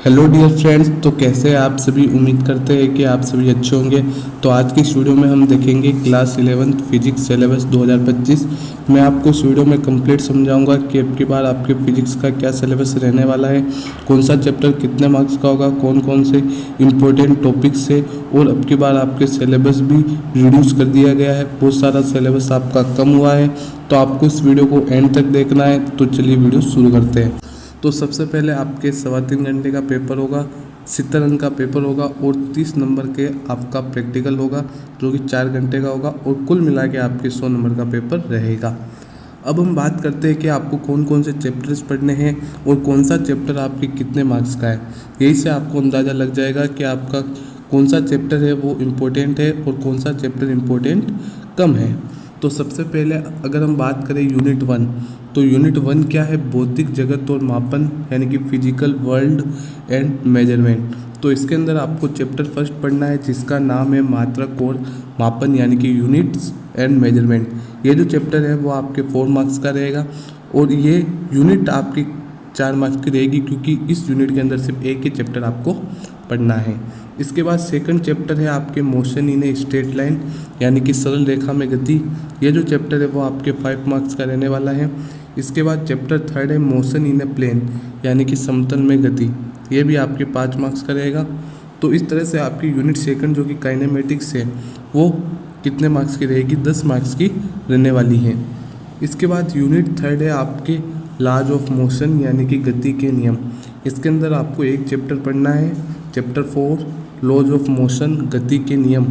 Hello dear friends, तो कैसे हैं आप सभी। उम्मीद करते हैं कि आप सभी अच्छे होंगे। तो आज की इस वीडियो में हम देखेंगे क्लास 11 फिजिक्स सिलेबस 2025। मैं आपको इस वीडियो में कंप्लीट समझाऊंगा कि अब की बार आपके फिजिक्स का क्या सिलेबस रहने वाला है, कौन सा चैप्टर कितने मार्क्स का होगा, कौन कौन से इम्पोर्टेंट टॉपिक्स है, और अब की बार आपके सिलेबस भी रिड्यूस कर दिया गया है। बहुत सारा सिलेबस आपका कम हुआ है, तो आपको इस वीडियो को एंड तक देखना है। तो चलिए वीडियो शुरू करते हैं। तो सबसे पहले आपके 3.25 घंटे का पेपर होगा, 70 अंक का पेपर होगा और 30 नंबर के आपका प्रैक्टिकल होगा जो कि 4 घंटे का होगा, और कुल मिला के आपके 100 नंबर का पेपर रहेगा। अब हम बात करते हैं कि आपको कौन कौन से चैप्टर्स पढ़ने हैं और कौन सा चैप्टर आपके कितने मार्क्स का है। यही से आपको अंदाज़ा लग जाएगा कि आपका कौन सा चैप्टर है वो इम्पोर्टेंट है और कौन सा चैप्टर इम्पोर्टेंट कम है। तो सबसे पहले अगर हम बात करें यूनिट 1, तो यूनिट 1 क्या है, भौतिक जगत और मापन, यानी कि फिजिकल वर्ल्ड एंड मेजरमेंट। तो इसके अंदर आपको चैप्टर फर्स्ट पढ़ना है जिसका नाम है मात्रक और मापन, यानी कि यूनिट्स एंड मेजरमेंट। ये जो चैप्टर है वो आपके 4 मार्क्स का रहेगा और ये यूनिट आपकी 4 मार्क्स की रहेगी, क्योंकि इस यूनिट के अंदर सिर्फ एक ही चैप्टर आपको पढ़ना है। इसके बाद सेकंड चैप्टर है आपके motion in a straight line, यानी कि सरल रेखा में गति। ये जो चैप्टर है वो आपके 5 मार्क्स का रहने वाला है। इसके बाद चैप्टर थर्ड है मोशन इन ए प्लेन, यानी कि समतल में गति। ये भी आपके 5 मार्क्स का रहेगा। तो इस तरह से आपकी यूनिट सेकंड जो कि काइनेमेटिक्स है वो कितने मार्क्स की रहेगी, 10 मार्क्स की रहने वाली है। इसके बाद यूनिट थर्ड है आपके लॉज ऑफ मोशन, यानी कि गति के नियम। इसके अंदर आपको एक चैप्टर पढ़ना है, चैप्टर 4 लॉज ऑफ मोशन, गति के नियम,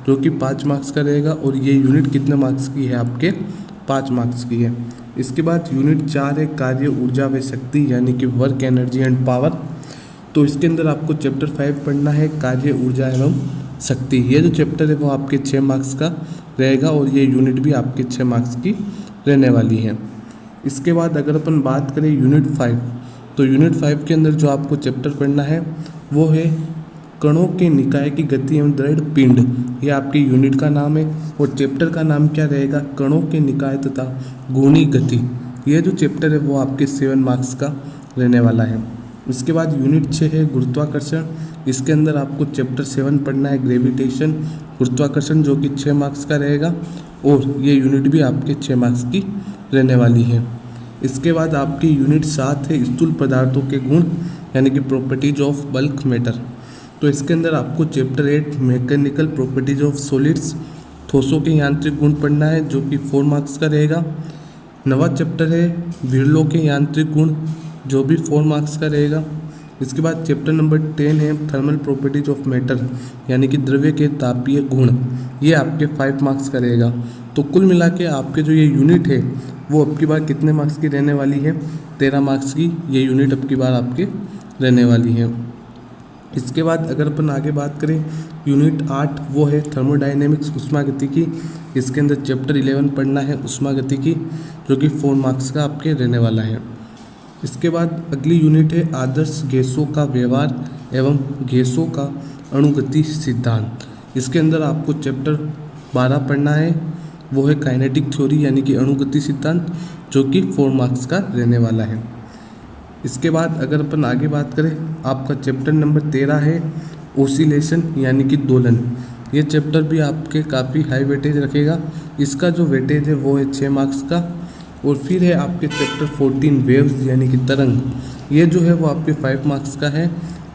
जो कि 5 मार्क्स का रहेगा। और ये यूनिट कितने मार्क्स की है, आपके 5 मार्क्स की है। इसके बाद यूनिट 4 है कार्य ऊर्जा व शक्ति, यानी कि वर्क एनर्जी एंड पावर। तो इसके अंदर आपको चैप्टर 5 पढ़ना है, कार्य ऊर्जा एवं शक्ति। ये जो चैप्टर है वो आपके 6 मार्क्स का रहेगा और ये यूनिट भी आपके 6 मार्क्स की रहने वाली है। इसके बाद अगर अपन बात करें यूनिट 5, तो यूनिट 5 के अंदर जो आपको चैप्टर पढ़ना है वो है कणों के निकाय की गति एवं दृढ़ पिंड। ये आपकी यूनिट का नाम है और चैप्टर का नाम क्या रहेगा, कणों के निकाय तथा घूर्णी गति। ये जो चैप्टर है वो आपके 7 मार्क्स का रहने वाला है। इसके बाद यूनिट 6 है गुरुत्वाकर्षण। इसके अंदर आपको चैप्टर 7 पढ़ना है ग्रेविटेशन, गुरुत्वाकर्षण, जो कि 6 मार्क्स का रहेगा और ये यूनिट भी आपके 6 मार्क्स की रहने वाली है। इसके बाद आपकी यूनिट 7 है स्थूल पदार्थों के गुण, यानी कि प्रॉपर्टीज ऑफ बल्क मैटर। तो इसके अंदर आपको chapter 8 mechanical properties of solids, ठोसों के यांत्रिक गुण पढ़ना है, जो कि 4 मार्क्स का रहेगा। नवा चैप्टर है विरलों के यांत्रिक गुण, जो भी 4 मार्क्स का रहेगा। इसके बाद चैप्टर नंबर 10 है थर्मल प्रॉपर्टीज ऑफ मैटर, यानी कि द्रव्य के तापीय गुण। ये आपके 5 मार्क्स का रहेगा। तो कुल मिला के आपके जो ये यूनिट है वो अब की बार कितने मार्क्स की रहने वाली है, 13 मार्क्स की ये यूनिट अब की बार आपके रहने वाली है। इसके बाद अगर अपन आगे बात करें यूनिट 8, वो है थर्मोडायनेमिक्स, उष्मागतिकी। इसके अंदर चैप्टर 11 पढ़ना है उष्मागतिकी, जो कि 4 मार्क्स का आपके रहने वाला है। इसके बाद अगली यूनिट है आदर्श गैसों का व्यवहार एवं गैसों का अणुगति सिद्धांत। इसके अंदर आपको चैप्टर 12 पढ़ना है, वो है काइनेटिक थ्योरी, यानी कि अणुगति सिद्धांत, जो कि 4 मार्क्स का रहने वाला है। इसके बाद अगर अपन आगे बात करें, आपका चैप्टर नंबर 13 है ओसिलेशन, यानी कि दोलन। ये चैप्टर भी आपके काफ़ी हाई वेटेज रखेगा। इसका जो वेटेज है वो है 6 मार्क्स का। और फिर है आपके चैप्टर 14 वेव्स, यानी कि तरंग। ये जो है वो आपके 5 मार्क्स का है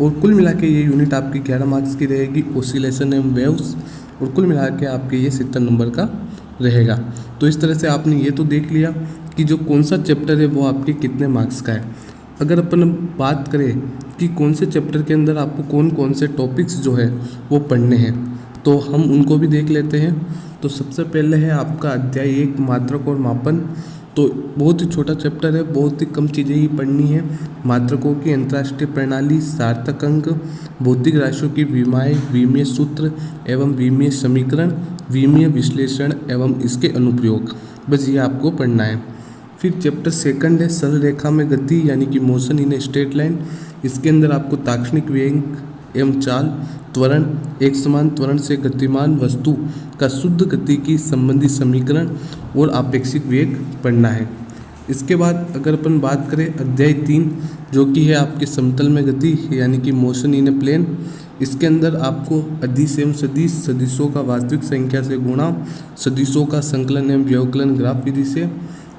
और कुल मिला के ये यूनिट आपकी 11 मार्क्स की रहेगी, ओसिलेशन एंड वेव्स। और कुल मिला के आपके ये 70 नंबर का रहेगा। तो इस तरह से आपने ये तो देख लिया कि जो कौन सा चैप्टर है वो आपके कितने मार्क्स का है। अगर अपन बात करें कि कौन से चैप्टर के अंदर आपको कौन कौन से टॉपिक्स जो है वो पढ़ने हैं, तो हम उनको भी देख लेते हैं। तो सबसे पहले है आपका अध्याय 1 मात्रक और मापन। तो बहुत ही छोटा चैप्टर है, बहुत ही कम चीज़ें ही पढ़नी है। मात्रकों की अंतर्राष्ट्रीय प्रणाली, सार्थक अंक, भौतिक राशियों की विमाएँ, विमीय सूत्र एवं विमीय समीकरण, विमीय विश्लेषण एवं इसके अनुप्रयोग, बस ये आपको पढ़ना है। फिर चैप्टर 2 है सरल रेखा में गति, यानी कि motion in a straight line. इसके अंदर आपको ताक्षणिक वेग एवं चाल, त्वरण, एक समान त्वरण से गतिमान वस्तु का शुद्ध गति की संबंधी समीकरण और आपेक्षिक वेग पढ़ना है। इसके बाद अगर अपन बात करें अध्याय 3 जो कि है आपके समतल में गति यानी कि मोशन इन ए प्लेन, इसके अंदर आपको अदिश एवं सदिश, सदिशों का वास्तविक संख्या से गुणा, सदिशों का संकलन एवं व्यवकलन ग्राफ विधि से,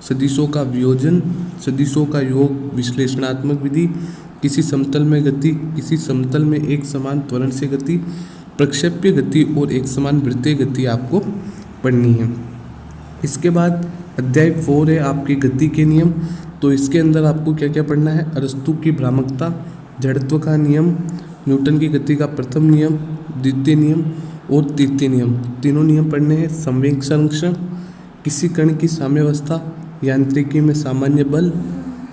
सदिशों का वियोजन, सदिशों का योग विश्लेषणात्मक विधि, किसी समतल में गति, किसी समतल में एक समान त्वरण से गति, प्रक्षेप्य गति और एक समान वृत्तीय गति आपको पढ़नी है। इसके बाद अध्याय 4 है आपकी गति के नियम। तो इसके अंदर आपको क्या क्या पढ़ना है, अरस्तु की भ्रामकता, जड़त्व का नियम, न्यूटन की गति का प्रथम नियम, द्वितीय नियम और तृतीय नियम, तीनों नियम पढ़ने हैं। संवेग संरक्षण, किसी कण की साम्यावस्था, यांत्रिकी में सामान्य बल,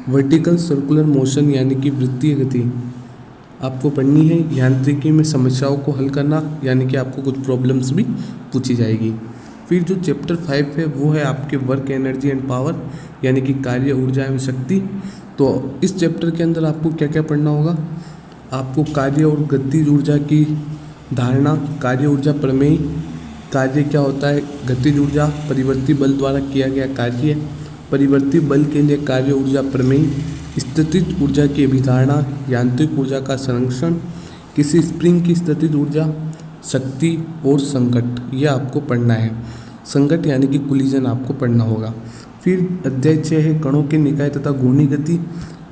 वर्टिकल सर्कुलर मोशन यानी कि वृत्तीय गति आपको पढ़नी है। यांत्रिकी में समस्याओं को हल करना यानी कि आपको कुछ प्रॉब्लम्स भी पूछी जाएगी। फिर जो चैप्टर 5 है वो है आपके वर्क एनर्जी एंड पावर यानी कि कार्य, ऊर्जा एवं शक्ति। तो इस चैप्टर के अंदर आपको क्या क्या पढ़ना होगा, आपको कार्य और गतिज ऊर्जा की धारणा, कार्य ऊर्जा प्रमेय, कार्य क्या होता है, गतिज ऊर्जा परिवर्ती बल द्वारा किया गया कार्य, परिवर्ती बल के लिए कार्य ऊर्जा प्रमेय, स्थितिज ऊर्जा की अभिधारणा, यांत्रिक ऊर्जा का संरक्षण, किसी स्प्रिंग की स्थितिज ऊर्जा, शक्ति और संकट, ये आपको पढ़ना है। संकट यानी कि कोलिजन आपको पढ़ना होगा। फिर अध्याय 6 है कणों के निकाय तथा घूर्णी गति।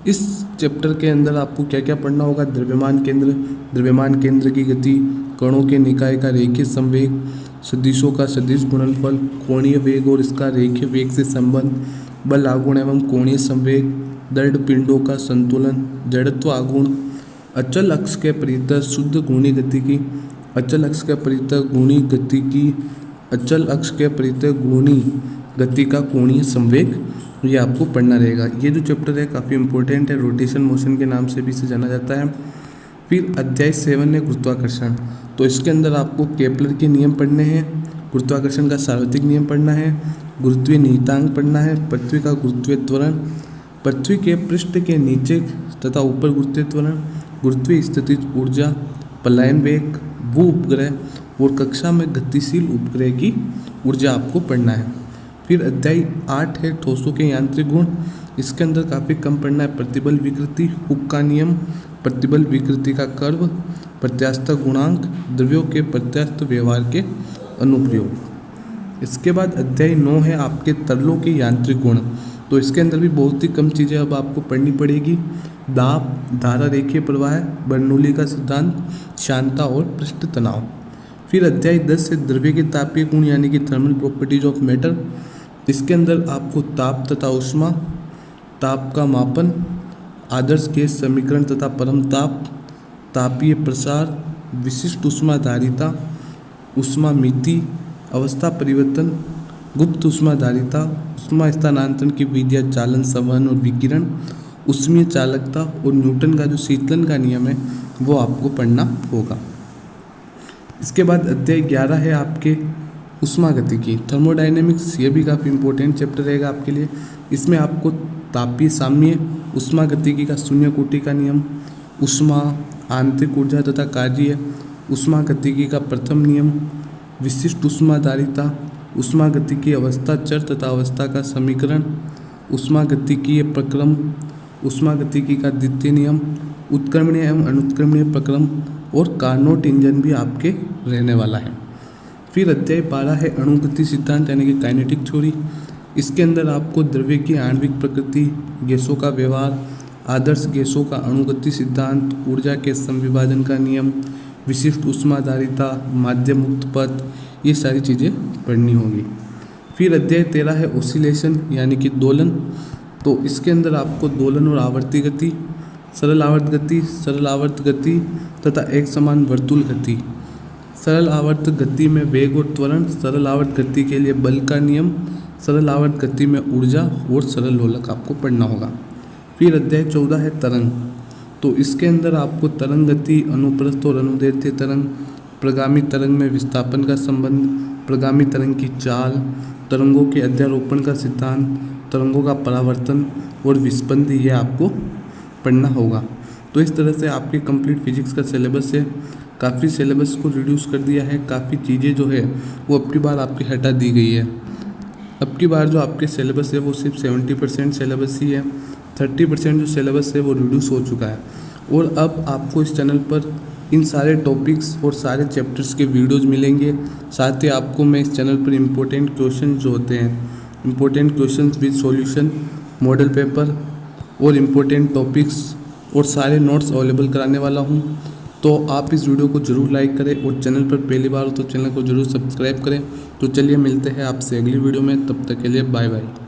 इस चैप्टर के अंदर आपको क्या क्या पढ़ना होगा, द्रव्यमान केंद्र, द्रव्यमान केंद्र की गति, कणों के निकाय का रेखीय संवेग, सदिशों का सदिश गुणनफल, कोणीय वेग और इसका रेखीय वेग से संबंध, बल आघूर्ण एवं कोणीय संवेग, दृढ़ पिंडों का संतुलन, जड़त्व आघूर्ण, अचल अक्ष के परितः शुद्ध घूर्णी गति की, अचल अक्ष के परितः घूर्णी गति की, अचल अक्ष के परितः घूर्णी गति का कोणीय संवेग, ये आपको पढ़ना रहेगा। ये जो चैप्टर है काफ़ी इंपॉर्टेंट है, रोटेशन मोशन के नाम से भी इसे जाना जाता है। फिर अध्याय 7 है गुरुत्वाकर्षण। तो इसके अंदर आपको केपलर के नियम पढ़ने हैं, गुरुत्वाकर्षण का सार्वत्रिक नियम पढ़ना है, गुरुत्वीय नियतांक पढ़ना है, पृथ्वी का गुरुत्वीय त्वरण, पृथ्वी के पृष्ठ के नीचे तथा ऊपर गुरुत्वीय त्वरण, गुरुत्वीय स्थितिज ऊर्जा, पलायन वेग, भू उपग्रह और कक्षा में गतिशील उपग्रह की ऊर्जा आपको पढ़ना है। फिर अध्याय 8 है ठोसों के यांत्रिक गुण। इसके अंदर काफ़ी कम पढ़ना है, प्रतिबल विकृति, हुक का नियम, प्रतिबल विकृति का कर्व, प्रत्यास्थ गुणांक, द्रव्यों के प्रत्यास्थ व्यवहार के अनुप्रयोग। इसके बाद अध्याय 9 है आपके तरलों के यांत्रिक गुण। तो इसके अंदर भी बहुत ही कम चीज़ें अब आपको पढ़नी पड़ेगी, दाब, धारा रेखीय प्रवाह, बर्नौली का सिद्धांत, शांता और पृष्ठ तनाव। फिर अध्याय 10 से द्रव्य के तापीय गुण यानी कि थर्मल प्रॉपर्टीज ऑफ मैटर। इसके अंदर आपको ताप तथा उष्मा, ताप का मापन, आदर्श गैस समीकरण तथा परम ताप, तापीय प्रसार, विशिष्ट उष्माधारिता, उष्मा मिति, अवस्था परिवर्तन, गुप्त उष्माधारिता, उष्मा स्थानांतरण की विधियाँ, चालन, संवहन और विकिरण, उष्मीय चालकता और न्यूटन का जो शीतलन का नियम है वो आपको पढ़ना होगा। इसके बाद अध्याय 11 है आपके उष्मा गतिकी, थर्मोडायनेमिक्स। ये भी काफ़ी इंपॉर्टेंट चैप्टर रहेगा आपके लिए। इसमें आपको तापीय साम्य, उष्मा गतिकी का शून्य कोटि का नियम, उष्मा, आंतरिक ऊर्जा तथा कार्य, उष्मा गतिकी का प्रथम नियम, विशिष्ट उष्माधारिता, उष्मा गतिकी अवस्था चर तथा अवस्था का समीकरण, उष्मा गतिकीय प्रक्रम, उष्मा गतिकी का द्वितीय नियम, उत्क्रमणीय एवं अनुत्क्रमणीय प्रक्रम और कार्नोट इंजन भी आपके रहने वाला है। फिर अध्याय 12 है अणुगति सिद्धांत यानी कि काइनेटिक थ्योरी। इसके अंदर आपको द्रव्य की आणविक प्रकृति, गैसों का व्यवहार, आदर्श गैसों का अणुगति सिद्धांत, ऊर्जा के समविभाजन का नियम, विशिष्ट उष्माधारिता, माध्यम मुक्त पथ, ये सारी चीज़ें पढ़नी होगी। फिर अध्याय 13 है ओसिलेशन यानी कि दोलन। तो इसके अंदर आपको दोलन और आवर्ती गति, सरल आवर्त गति, सरल आवर्त गति तथा एक समान वर्तुल गति, सरल आवर्त गति में वेग और त्वरण, सरल आवर्त गति के लिए बल का नियम, सरल आवर्त गति में ऊर्जा और सरल लोलक आपको पढ़ना होगा। फिर अध्याय 14 है तरंग। तो इसके अंदर आपको तरंग गति, अनुप्रस्थ और अनुदैर्ध्य तरंग, प्रगामी तरंग में विस्थापन का संबंध, प्रगामी तरंग की चाल, तरंगों के अध्यारोपण का सिद्धांत, तरंगों का परावर्तन और विस्पंद, ये आपको पढ़ना होगा। तो इस तरह से आपके कंप्लीट फिजिक्स का सिलेबस है। काफ़ी सिलेबस को रिड्यूस कर दिया है, काफ़ी चीज़ें जो है वो अब की बार आपकी हटा दी गई है। अब की बार जो आपके सिलेबस है वो सिर्फ 70% सिलेबस ही है, 30% जो सिलेबस है वो रिड्यूस हो चुका है। और अब आपको इस चैनल पर इन सारे टॉपिक्स और सारे चैप्टर्स के वीडियोस मिलेंगे। साथ ही आपको मैं इस चैनल पर इम्पोर्टेंट क्वेश्चन जो होते हैं, important question with solution, model paper और इम्पोर्टेंट टॉपिक्स और सारे नोट्स अवेलेबल कराने वाला हूं। तो आप इस वीडियो को ज़रूर लाइक करें और चैनल पर पहली बार हो तो चैनल को ज़रूर सब्सक्राइब करें। तो चलिए मिलते हैं आपसे अगली वीडियो में, तब तक के लिए बाय बाय।